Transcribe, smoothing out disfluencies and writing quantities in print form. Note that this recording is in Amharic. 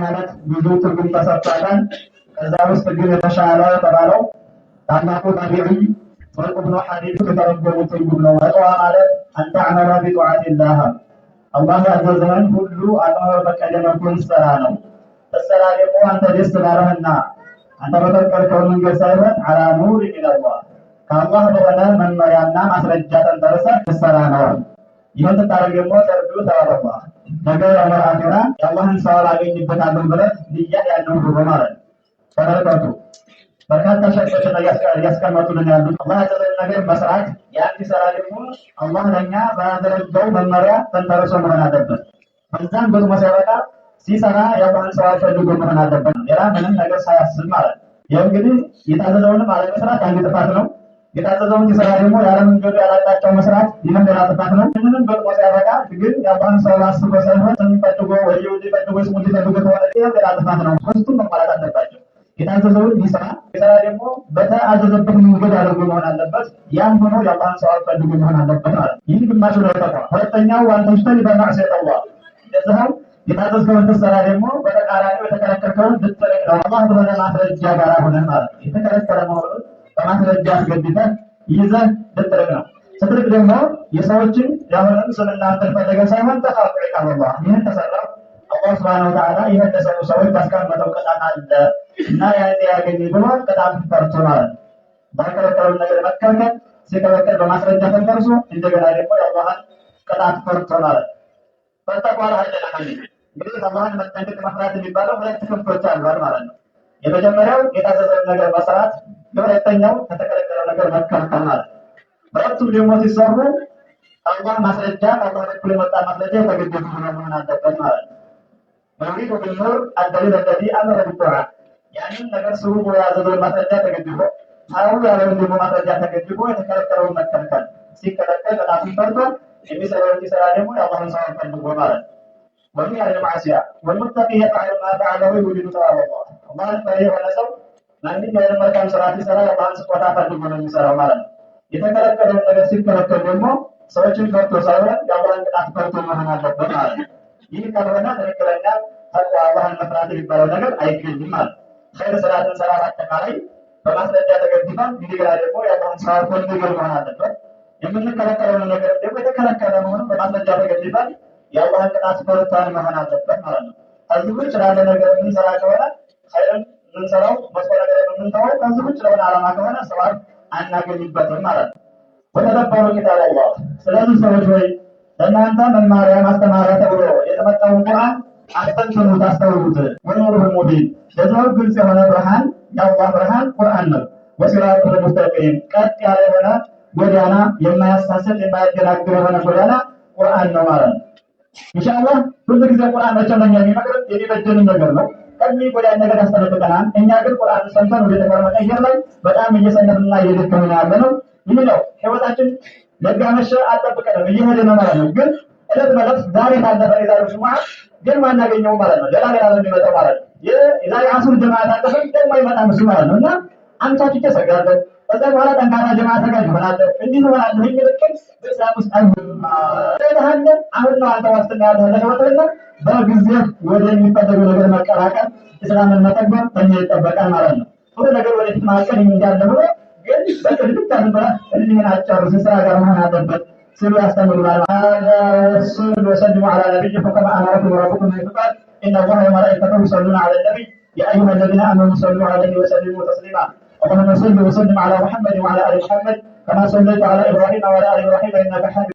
ማለት ብዙ ትርጉም ተሰጥቷታል። ከዛ ውስጥ ግን የተሻለ የተባለው ታላቁ ታቢዒ ወርቅ ብኑ ሐዲድ የተረጎሙት ትርጉም ነው። ተቅዋ ማለት አንተ አመላ ቢጧዓቲላህ አላህ ያዘዘህን ሁሉ አቅመ በፈቀደ መልኩ ስትሰራ ነው። ስትሰራ ደግሞ አንተ ደስ ባለህና አንተ በፈቀድከው መንገድ ሳይሆን አላ ኑር ሚነላህ ከአላህ በሆነ መመሪያና ማስረጃ ተንተርሰህ ስትሰራ ነው። ይህን ስታደርግ ደግሞ ተርዱ ተባረኳ ነገ የውመል አኺራ የአላህን ሰዋብ አገኝበታለሁ ብለህ ንያ ያለው ሁሉ ማለት ነው። ተመልከቱ በርካታ ሸርጦችን እያስቀመጡልን ያሉት አላህ ያዘዘን ነገር መስራት፣ ያን ሲሰራ ደግሞ አላህ ለእኛ ባደረገው መመሪያ ተንተርሶ መሆን አለበት። ከዛም ደግሞ ሲያበቃ ሲሰራ የአላህን ሰዋብ ፈልጎ መሆን አለበት። ሌላ ምንም ነገር ሳያስብ ማለት ነው። ይህ እንግዲህ የታዘዘውንም አለመስራት አንድ ጥፋት ነው። የታዘዘውን ሲሰራ ደግሞ ያለመንገዱ ያላጣቸው መስራት ይህም ሌላ ጥፋት ነው። ምንም በጥሞ ሲያበቃ ግን የአላህን ሰዋብ አስቦ ሳይሆን ስም ፈልጎ ወይ ፈልጎ ስሙ ፈልጎ ከሆነ ይህም ሌላ ጥፋት ነው። ሶስቱም መሟላት አለባቸው። የታዘዘውን ይሰራ ደግሞ በተአዘዘበት መንገድ አድርጎ መሆን አለበት። ያም ሆኖ የአላህን ሰዋብ ፈልጎ መሆን አለበት ማለት ይህ ግማሹ ነው ተቋ። ሁለተኛው አንተሽተን በማዕሲየት አላህ እንደዛው የታዘዝከውን ትሰራ ደግሞ በተቃራኒው የተከለከልከውን ልትርቅ ነው። አላህ በሆነ ማስረጃ ጋር ሆነ ማለት የተከለከለ መሆኑን በማስረጃ አስገብተህ ይዘህ ልትርቅ ነው። ስትርቅ ደግሞ የሰዎችን ያሁንም ስምና እንትን ፈለገ ሳይሆን ተኻፉ ዒቃበላህ ይህን ተሰራው አላህ ሱብሓነሁ ወተዓላ ይህን ለሰሩ ሰዎች ያስቀመጠው ቅጣት አለ እና ያን ያገኝ ብሎ ቅጣት ፈርቶ ማለት ነው። ባልከለከለው ነገር መከልከል ሲከለከል በማስረጃ ተንተርሶ እንደገና ደግሞ የአላህን ቅጣት ፈርቶ ማለት ነው። ፈተቋላ ሀይለናል እንግዲህ አላህን መጠንቀቅ መፍራት የሚባለው ሁለት ክፍሎች አሏል ማለት ነው። የመጀመሪያው የታዘዘውን ነገር መስራት፣ የሁለተኛው ከተከለከለው ነገር መከልከል ማለት ነው። ሁለቱም ደግሞ ሲሰሩ አላህ ማስረጃ ከአላህ በኩል የመጣ ማስረጃ የተገደፈ መሆን አለበት ማለት ነው። በሪዱ ቢኑር አደሊል አለዚ አመረ ቢዱዓ ያንን ነገር ስሩ ብሎ ያዘዘውን ማስረጃ ተገድቦ ታው ያለውን ደግሞ ማስረጃ ተገድቦ የተከለከለውን መከልከል ሲከለከል ቅጣቱን ፈርቶ የሚሰራውን ሲሰራ ደግሞ የአላህን ሰዋብ ፈልጎ ማለት ነው። ወሚን አልማዕሲያ ወልሙተቂ የፈዐሉ ማ ፈዐለሁ ዩሪዱ ሰዋበ አላህ አላህን ፈሪ የሆነ ሰው ማንኛውንም መልካም ስራ ሲሰራ የአላህን ስጦታ ፈልጎ ነው የሚሰራው ማለት ነው። የተከለከለውን ነገር ሲከለከል ደግሞ ሰዎችን ፈርቶ ሳይሆን የአላህን ቅጣት ፈርቶ መሆን አለበት ማለት ነው። ይህ ካልሆነ ትክክለኛ ተቅዋ አላህን መፍራት የሚባለው ነገር አይገኝም ማለት ነው። ኸይር ስራ ስንሰራ በአጠቃላይ በማስረጃ ተገድፈን እንደገና ደግሞ የአላህን ሰዋብ ፈልገን መሆን አለበት። የምንከለከለውን ነገር ደግሞ የተከለከለ መሆኑን በማስረጃ ተገድፈን የአላህን ቅጣት ፈርተን መሆን አለበት ማለት ነው። ከዚህ ውጭ ላለ ነገር የምንሰራ ከሆነ ኸይርን የምንሰራው መጥፎ ነገር የምንተወው ከዚህ ውጭ ለሆነ ዓላማ ከሆነ ሰዋብ አናገኝበትም ማለት ነው። ወተደበሩ ኪታብ አላህ ስለዚህ ሰዎች ወይ ለእናንተ መማሪያ ማስተማሪያ ተብሎ የተመጣውን ቁርአን አስተንትኑት፣ አስተውሉት። ወኑሩል ሙቢን ለሰው ግልጽ የሆነ ብርሃን የአላህ ብርሃን ቁርአን ነው። ወሲራጡል ሙስተቂም ቀጥ ያለ የሆነ ጎዳና የማያሳስት የማያደናግር የሆነ ጎዳና ቁርአን ነው ማለት ነው። ኢንሻአላህ ሁሉ ጊዜ ቁርአን መቼም ለኛ የሚመክር የሚበጀን ነገር ነው። ከዚህ ጎዳና ነገር ያስተምረናል። እኛ ግን ቁርአን ሰምተን ወደ ተግባር መቀየር ላይ በጣም እየሰነፍንና እየደከምን ያለ ነው። ይህ ነው ህይወታችን ለጋመሸ አጠብቀን እየሄደ ነው ማለት ነው። ግን እለት በእለት ዛሬ ታለፈ የዛሬው ጁሙዓ ግን ማናገኘው ማለት ነው። ሌላ ነው የሚመጣው ማለት ነው። የዛሬ አሱር ጀማዓ ታለፈ ደግሞ አይመጣም እሱ ማለት ነው። እና አንቻችሁ ተሰጋለን ከዛ በኋላ ጠንካራ ጀማዓ ተጋጅ ይሆናል እንዲህ ይሆናል። የሚልክም በእስላም ውስጥ አይሆንም። አሁን ነው አንተ ዋስትና ያለህ ለህይወትና በጊዜ ወደ የሚፈለገው ነገር መቀላቀል እስላምን መተግበር ከኛ ይጠበቃል ማለት ነው። ሁሉ ነገር ወደ ማቀል እንዳለ ብሎ ግን በቅድም ታንበራ እልህን አጨርስ ስራ ጋር መሆን አለበት ሲሉ ያስተምሩናል። ሰለላሁ ዐለይሂ ወሰለም ከማ አመረኩም ረቡኩም ቢፈቃድ ኢነ አላህ ወመላኢከተሁ ይሰሉነ ዐለ ነቢ ያ አዩሀ الذين آمنوا صلوا عليه وسلموا تسليما اللهم صل وسلم على محمد وعلى ال محمد كما صليت على ابراهيم وعلى ال ابراهيم انك حميد